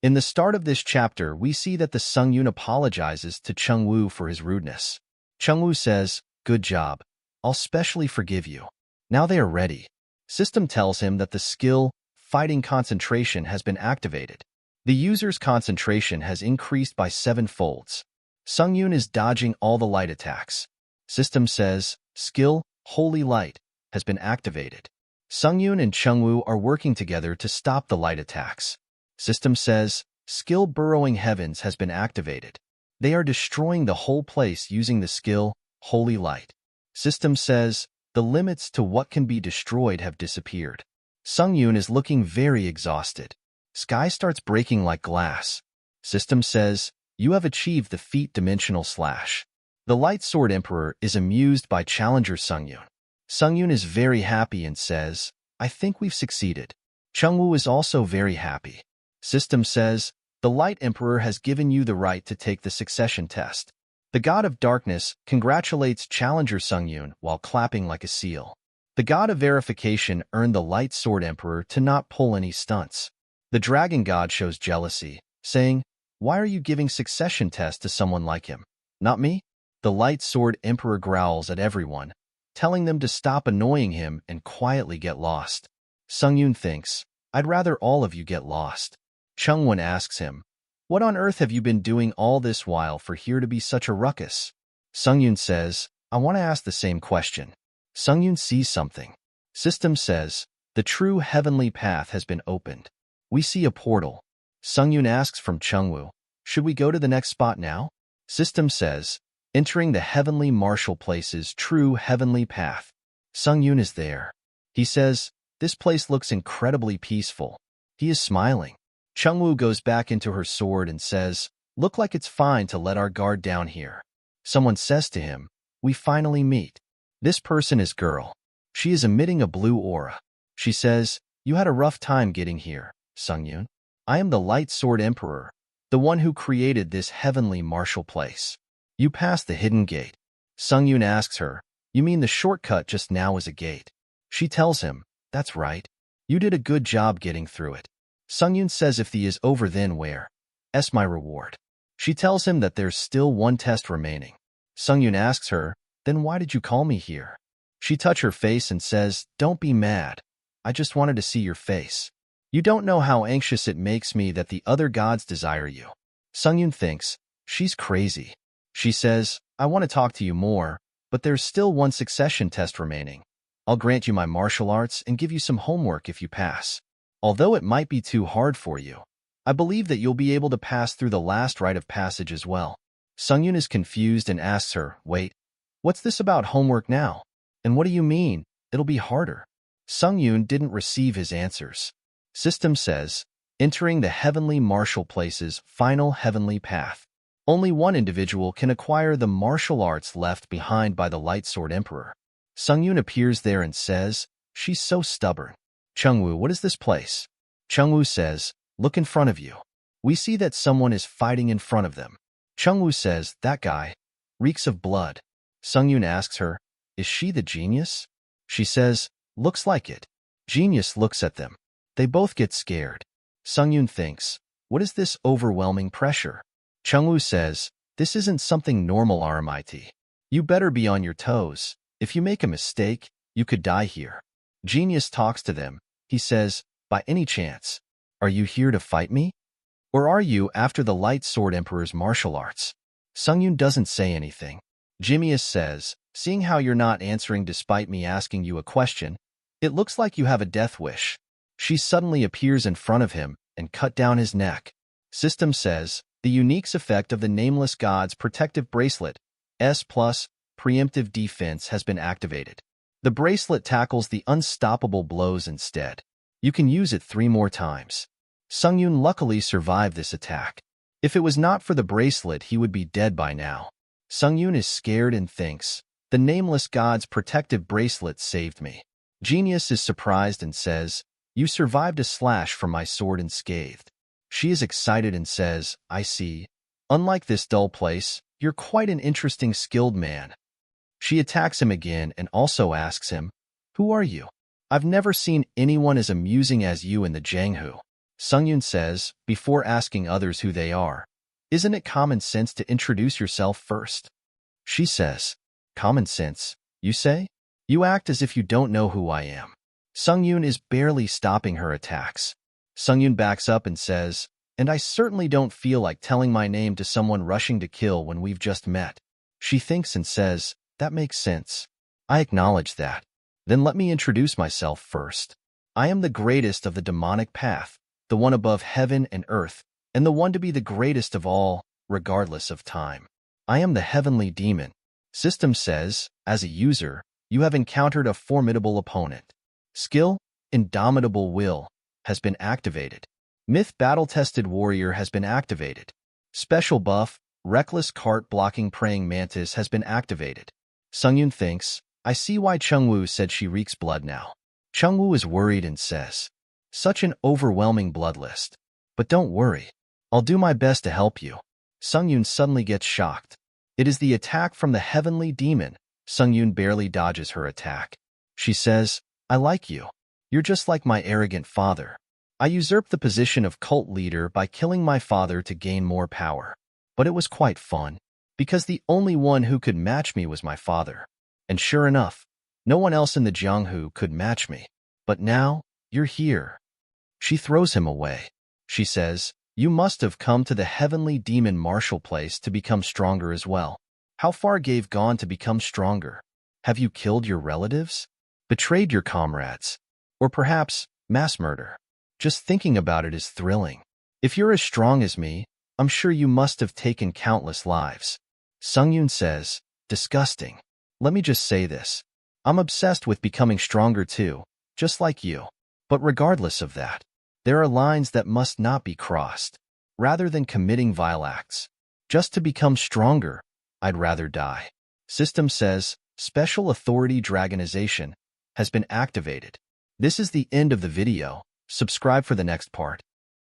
In the start of this chapter, we see that the Sungyun apologizes to Chungwoo for his rudeness. Chungwoo says, "Good job. I'll specially forgive you." Now they are ready. System tells him that the skill, Fighting Concentration, has been activated. The user's concentration has increased by 7 folds. Sungyun is dodging all the light attacks. System says, skill, Holy Light, has been activated. Sungyun and Chungwoo are working together to stop the light attacks. System says, skill, Burrowing Heavens, has been activated. They are destroying the whole place using the skill, Holy Light. System says, the limits to what can be destroyed have disappeared. Sungyun is looking very exhausted. Sky starts breaking like glass. System says, you have achieved the feat Dimensional Slash. The Light Sword Emperor is amused by challenger Sungyun. Sungyun is very happy and says, I think we've succeeded. Chungwoo is also very happy. System says, the Light Emperor has given you the right to take the succession test. The God of Darkness congratulates challenger Sungyun while clapping like a seal. The God of Verification earned the Light Sword Emperor to not pull any stunts. The Dragon God shows jealousy, saying, why are you giving succession tests to someone like him? Not me? The Light Sword Emperor growls at everyone, telling them to stop annoying him and quietly get lost. Sungyun thinks, I'd rather all of you get lost. Chungwoo asks him, what on earth have you been doing all this while for here to be such a ruckus? Sungyun says, I want to ask the same question. Sungyun sees something. System says, the true heavenly path has been opened. We see a portal. Sungyun asks from Chungwoo, should we go to the next spot now? System says, entering the heavenly martial place's true heavenly path. Sungyun is there. He says, this place looks incredibly peaceful. He is smiling. Chungwoo goes back into her sword and says, look like it's fine to let our guard down here. Someone says to him, we finally meet. This person is Girl. She is emitting a blue aura. She says, you had a rough time getting here, Sungyun. I am the Light Sword Emperor, the one who created this heavenly martial place. You passed the hidden gate. Sungyun asks her, you mean the shortcut just now is a gate? She tells him, that's right. You did a good job getting through it. Sungyun says if the is over then where's my reward? She tells him that there's still one test remaining. Sungyun asks her, then why did you call me here? She touches her face and says, don't be mad. I just wanted to see your face. You don't know how anxious it makes me that the other gods desire you. Sungyun thinks, she's crazy. She says, I want to talk to you more, but there's still one succession test remaining. I'll grant you my martial arts and give you some homework if you pass. Although it might be too hard for you, I believe that you'll be able to pass through the last rite of passage as well. Sungyun is confused and asks her, wait, what's this about homework now? And what do you mean, it'll be harder? Sungyun didn't receive his answers. System says, entering the heavenly martial place's final heavenly path. Only one individual can acquire the martial arts left behind by the Light Sword Emperor. Sungyun appears there and says, she's so stubborn. Chungwoo, what is this place? Chungwoo says, look in front of you. We see that someone is fighting in front of them. Chungwoo says, that guy reeks of blood. Sungyun asks her, is she the genius? She says, looks like it. Genius looks at them. They both get scared. Sungyun thinks, what is this overwhelming pressure? Chungwoo says, this isn't something normal, RMIT. You better be on your toes. If you make a mistake, you could die here. Genius talks to them. He says, by any chance, are you here to fight me? Or are you after the Light Sword Emperor's martial arts? Sungyun doesn't say anything. Genius says, seeing how you're not answering despite me asking you a question, it looks like you have a death wish. She suddenly appears in front of him and cut down his neck. System says, the unique effect of the Nameless God's protective bracelet, S+, preemptive defense has been activated. The bracelet tackles the unstoppable blows instead. You can use it 3 more times. Sungyun luckily survived this attack. If it was not for the bracelet, he would be dead by now. Sungyun is scared and thinks, the Nameless God's protective bracelet saved me. Genius is surprised and says, you survived a slash from my sword unscathed. She is excited and says, I see. Unlike this dull place, you're quite an interesting skilled man. She attacks him again and also asks him, who are you? I've never seen anyone as amusing as you in the Jianghu. Sungyun says, before asking others who they are. Isn't it common sense to introduce yourself first? She says, common sense, you say? You act as if you don't know who I am. Sungyun is barely stopping her attacks. Sungyun backs up and says, and I certainly don't feel like telling my name to someone rushing to kill when we've just met. She thinks and says, that makes sense. I acknowledge that. Then let me introduce myself first. I am the greatest of the demonic path, the one above heaven and earth, and the one to be the greatest of all, regardless of time. I am the heavenly demon. System says, as a user, you have encountered a formidable opponent. Skill, indomitable will, has been activated. Myth battle-tested warrior has been activated. Special buff, reckless cart-blocking praying mantis has been activated. Sungyun thinks, I see why Chungwoo said she reeks blood now. Chungwoo is worried and says, such an overwhelming blood list. But don't worry. I'll do my best to help you. Sungyun suddenly gets shocked. It is the attack from the heavenly demon. Sungyun barely dodges her attack. She says, I like you. You're just like my arrogant father. I usurped the position of cult leader by killing my father to gain more power. But it was quite fun, because the only one who could match me was my father. And sure enough, no one else in the Jianghu could match me. But now, you're here. She throws him away. She says, you must have come to the heavenly demon martial place to become stronger as well. How far gave gone to become stronger? Have you killed your relatives? Betrayed your comrades? Or perhaps, mass murder? Just thinking about it is thrilling. If you're as strong as me, I'm sure you must have taken countless lives. Sungyun says, disgusting. Let me just say this. I'm obsessed with becoming stronger too, just like you. But regardless of that, there are lines that must not be crossed. Rather than committing vile acts, just to become stronger, I'd rather die. System says, Special Authority Dragonization has been activated. This is the end of the video. Subscribe for the next part.